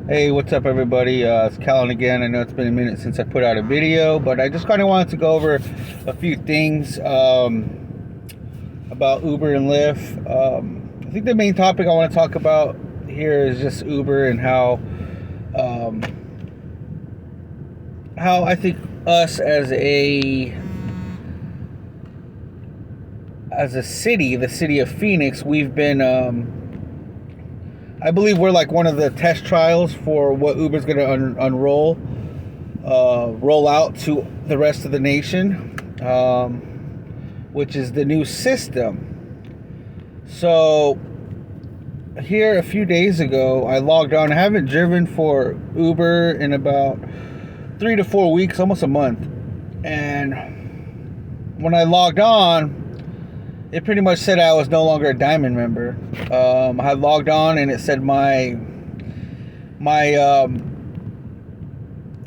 Hey, what's up, everybody? It's Callan again. I know it's been a minute since I put out a video, but I just kind of wanted to go over a few things about Uber and Lyft. I think the main topic I want to talk about here is just Uber and um, how I think us as a city, the city of Phoenix, we've been. I believe we're like one of the test trials for what Uber's going to roll out to the rest of the nation, which is the new system. So here a few days ago, I logged on. I haven't driven for Uber in about 3 to 4 weeks, almost a month. And when I logged on, it pretty much said I was no longer a Diamond member. I had logged on and it said my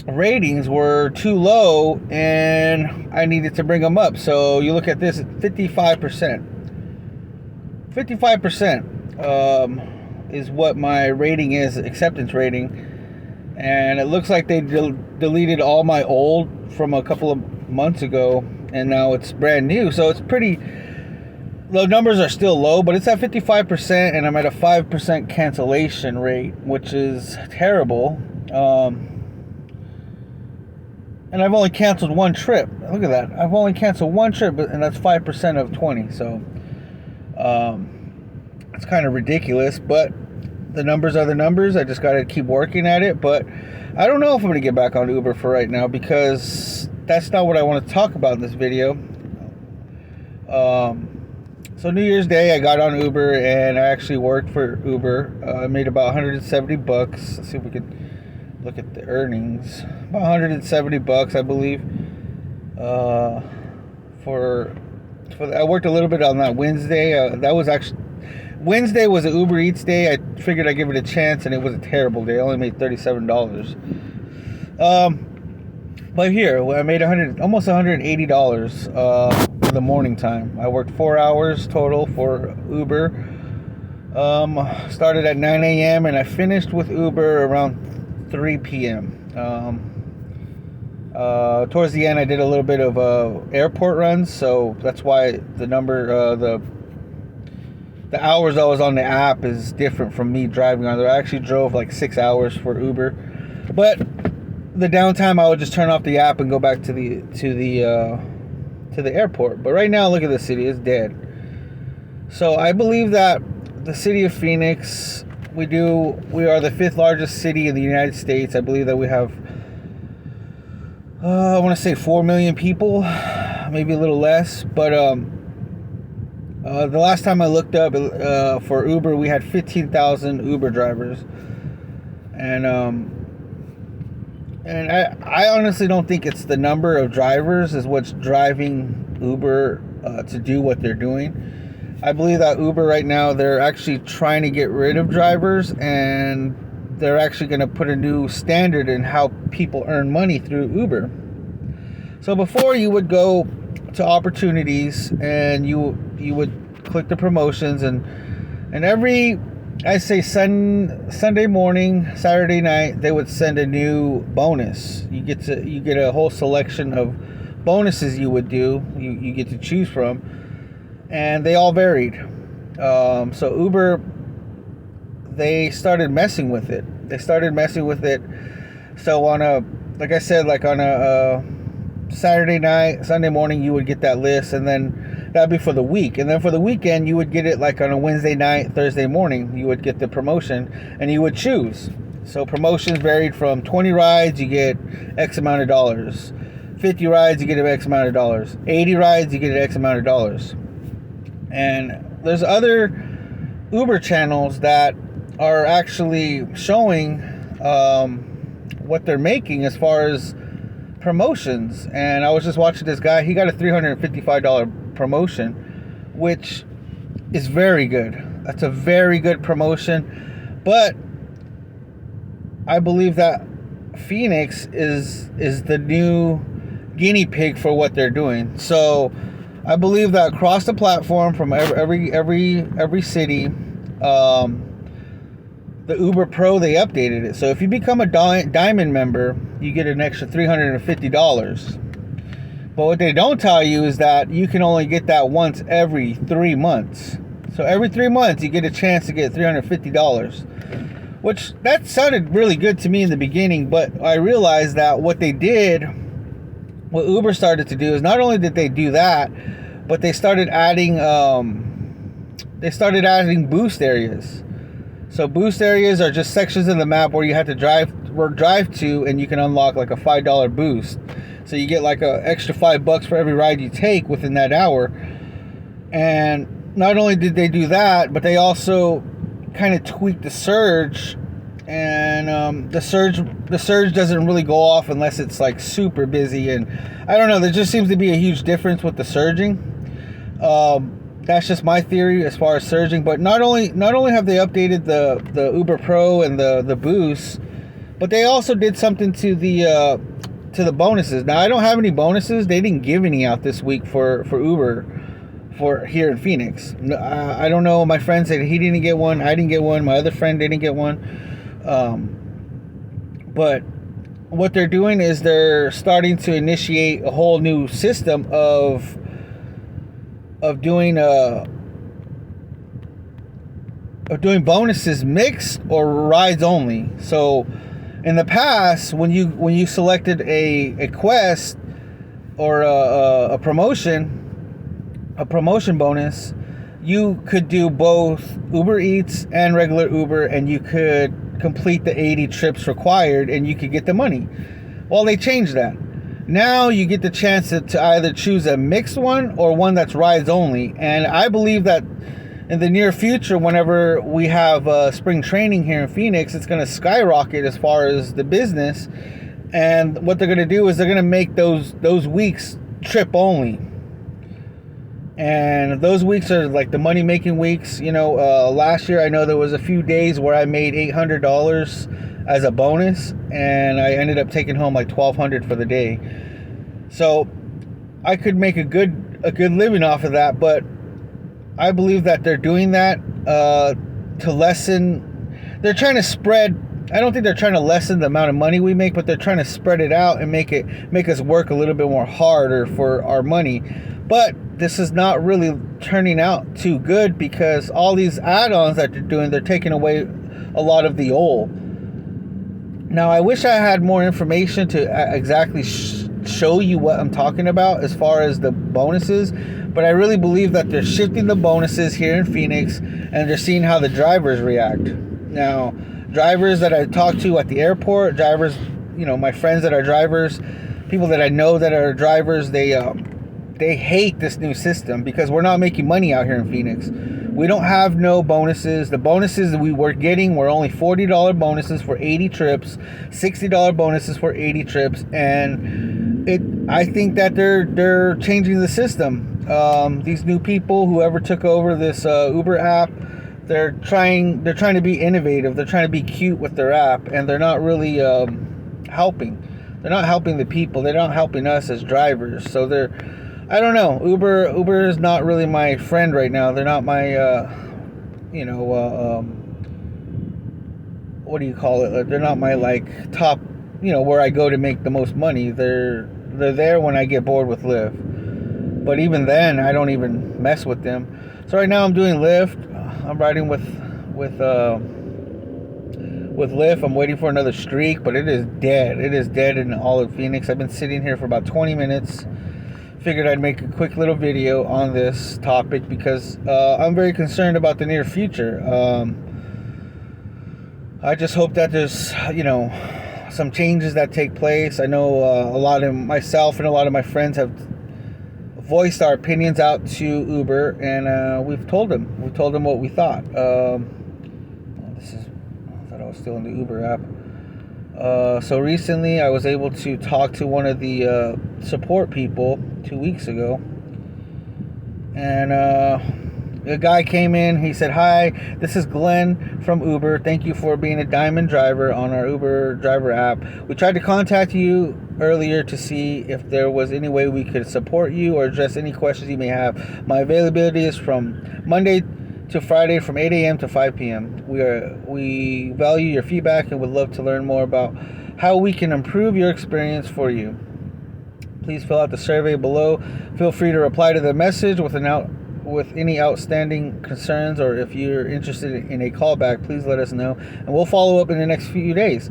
ratings were too low and I needed to bring them up. So you look at this, 55%. 55% is what my rating is, acceptance rating. And it looks like they deleted all my old from a couple of months ago, and now it's brand new. So it's pretty... The numbers are still low, but it's at 55%, and I'm at a 5% cancellation rate, which is terrible. And I've only canceled one trip. Look at that. I've only canceled one trip, and that's 5% of 20. So it's kind of ridiculous, but the numbers are the numbers. I just got to keep working at it. But I don't know if I'm going to get back on Uber for right now, because that's not what I want to talk about in this video. So New Year's Day, I got on Uber and I actually worked for Uber. I made about $170. Let's see if we can look at the earnings. About $170, I believe. I worked a little bit on that Wednesday. Wednesday was an Uber Eats day. I figured I'd give it a chance, and it was a terrible day. I only made $37. But here, I made almost $180 for the morning time. I worked 4 hours total for Uber. Started at 9 a.m. and I finished with Uber around 3 p.m. Towards the end, I did a little bit of airport runs, so that's why the number, the hours I was on the app is different from me driving on there. I actually drove like 6 hours for Uber, but the downtime I would just turn off the app and go back to the airport. But right now, look at the city; it's dead. So I believe that the city of Phoenix, we are the 5th largest city in the United States. I believe that we have I want to say 4 million people, maybe a little less. But the last time I looked up for Uber, we had 15,000 Uber drivers, and I honestly don't think it's the number of drivers is what's driving Uber to do what they're doing. I believe that Uber right now, they're actually trying to get rid of drivers, and they're actually going to put a new standard in how people earn money through Uber. So before, you would go to opportunities and you would click the promotions, and every... I say Sunday morning, Saturday night, they would send a new bonus. You get a whole selection of bonuses you would do. You get to choose from, and they all varied. So Uber, they started messing with it. So like I said, like on a Saturday night, Sunday morning, you would get that list, and then that'd be for the week. And then for the weekend, you would get it like on a Wednesday night, Thursday morning, you would get the promotion, and you would choose. So promotions varied from 20 rides, you get X amount of dollars. 50 rides, you get X amount of dollars. 80 rides, you get X amount of dollars. And there's other Uber channels that are actually showing what they're making as far as promotions. And I was just watching this guy. He got a $355 promotion, which is very good. That's a very good promotion. But I believe that Phoenix is the new guinea pig for what they're doing. So I believe that across the platform, from every city, the Uber Pro, they updated it. So if you become a Diamond member, you get an extra $350. But what they don't tell you is that you can only get that once every 3 months. So every 3 months, you get a chance to get $350. Which, that sounded really good to me in the beginning, but I realized that what Uber started to do is not only did they do that, but they started adding boost areas. So boost areas are just sections of the map where you have to drive to, and you can unlock like a $5 boost. So you get like an extra $5 for every ride you take within that hour. And not only did they do that, but they also kind of tweaked the surge. And the surge doesn't really go off unless it's like super busy. And I don't know, there just seems to be a huge difference with the surging. That's just my theory as far as surging. But not only have they updated the Uber Pro and the boost, but they also did something to the bonuses. Now, I don't have any bonuses. They didn't give any out this week for Uber for here in Phoenix. I don't know. My friend said he didn't get one. I didn't get one. My other friend didn't get one. But what they're doing is they're starting to initiate a whole new system of doing bonuses mixed or rides only. So in the past, when you selected a quest or a promotion bonus, you could do both Uber Eats and regular Uber, and you could complete the 80 trips required, and you could get the money. Well, they changed that. Now you get the chance to either choose a mixed one or one that's rides only. And I believe that in the near future, whenever we have spring training here in Phoenix, it's going to skyrocket as far as the business. And what they're going to do is they're going to make those weeks trip only. And those weeks are like the money making weeks. You know, last year I know there was a few days where I made $800 as a bonus, and I ended up taking home like $1,200 for the day. So I could make a good living off of that. But I believe that they're doing that to lessen. They're trying to spread. I don't think they're trying to lessen the amount of money we make, but they're trying to spread it out and make us work a little bit more harder for our money. But this is not really turning out too good, because all these add-ons that they're doing, they're taking away a lot of the old. Now, I wish I had more information to exactly show you what I'm talking about as far as the bonuses, but I really believe that they're shifting the bonuses here in Phoenix, and they're seeing how the drivers react. Now, drivers that I talk to at the airport, drivers, you know, my friends that are drivers, people that I know that are drivers, they hate this new system because we're not making money out here in Phoenix. We don't have no bonuses. The bonuses that we were getting were only $40 bonuses for 80 trips, $60 bonuses for 80 trips, and I think that they're changing the system. These new people, whoever took over this Uber app, they're trying to be innovative. They're trying to be cute with their app, and they're not really helping. They're not helping the people. They're not helping us as drivers. So I don't know. Uber is not really my friend right now. They're not my, what do you call it? They're not my like top, where I go to make the most money. They're there when I get bored with Lyft. But even then, I don't even mess with them. So right now I'm doing Lyft. I'm riding with Lyft. I'm waiting for another streak, but it is dead. It is dead in all of Phoenix. I've been sitting here for about 20 minutes. Figured I'd make a quick little video on this topic because I'm very concerned about the near future. I just hope that there's, some changes that take place. I know a lot of myself and a lot of my friends have voiced our opinions out to Uber, and we've told them what we thought. I thought I was still in the Uber app. So recently I was able to talk to one of the support people 2 weeks ago, and a guy came in. He said, "Hi, this is Glenn from Uber. Thank you for being a diamond driver on our Uber driver app. We tried to contact you earlier to see if there was any way we could support you or address any questions you may have. My availability is from Monday to Friday from 8 a.m. to 5 p.m. We value your feedback and would love to learn more about how we can improve your experience for you. Please fill out the survey below. Feel free to reply to the message with any outstanding concerns, or if you're interested in a callback, please let us know, and we'll follow up in the next few days.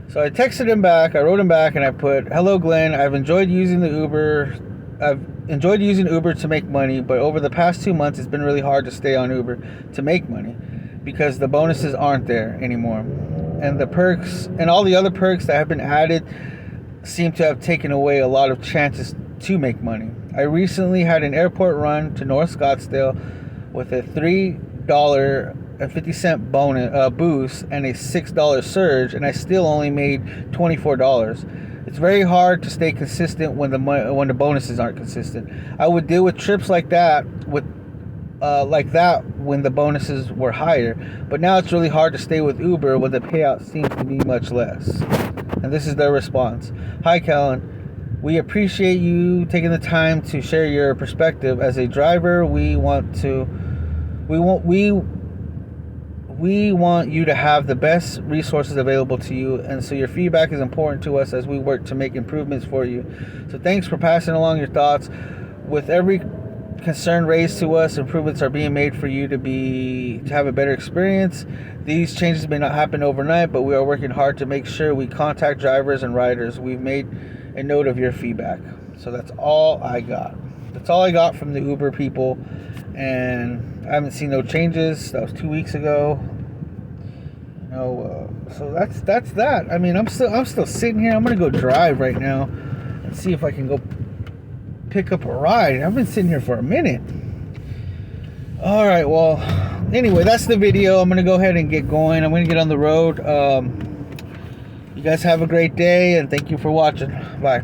So I texted him back, I wrote him back, and I put, "Hello Glenn, I've enjoyed using Uber to make money, but over the past 2 months it's been really hard to stay on Uber to make money because the bonuses aren't there anymore. And the perks and all the other perks that have been added seem to have taken away a lot of chances to make money. I recently had an airport run to North Scottsdale with a $3.50 bonus boost and a $6 surge, and I still only made $24. It's very hard to stay consistent when the bonuses aren't consistent. I would deal with trips like that when the bonuses were higher, but now it's really hard to stay with Uber when the payout seems to be much less." And this is their response. "Hi, Kellen. We appreciate you taking the time to share your perspective. As a driver, we want you to have the best resources available to you, and so your feedback is important to us as we work to make improvements for you. So thanks for passing along your thoughts. With every concern raised to us, improvements are being made for you to have a better experience. These changes may not happen overnight, but we are working hard to make sure we contact drivers and riders. We've made a note of your feedback." So that's all I got. That's all I got from the Uber people, and I haven't seen no changes. That was 2 weeks ago. So that's that. I mean, I'm still sitting here. I'm gonna go drive right now and see if I can go pick up a ride. I've been sitting here for a minute. All right. Well, anyway, that's the video. I'm gonna go ahead and get going. I'm gonna get on the road. You guys have a great day, and thank you for watching. Bye.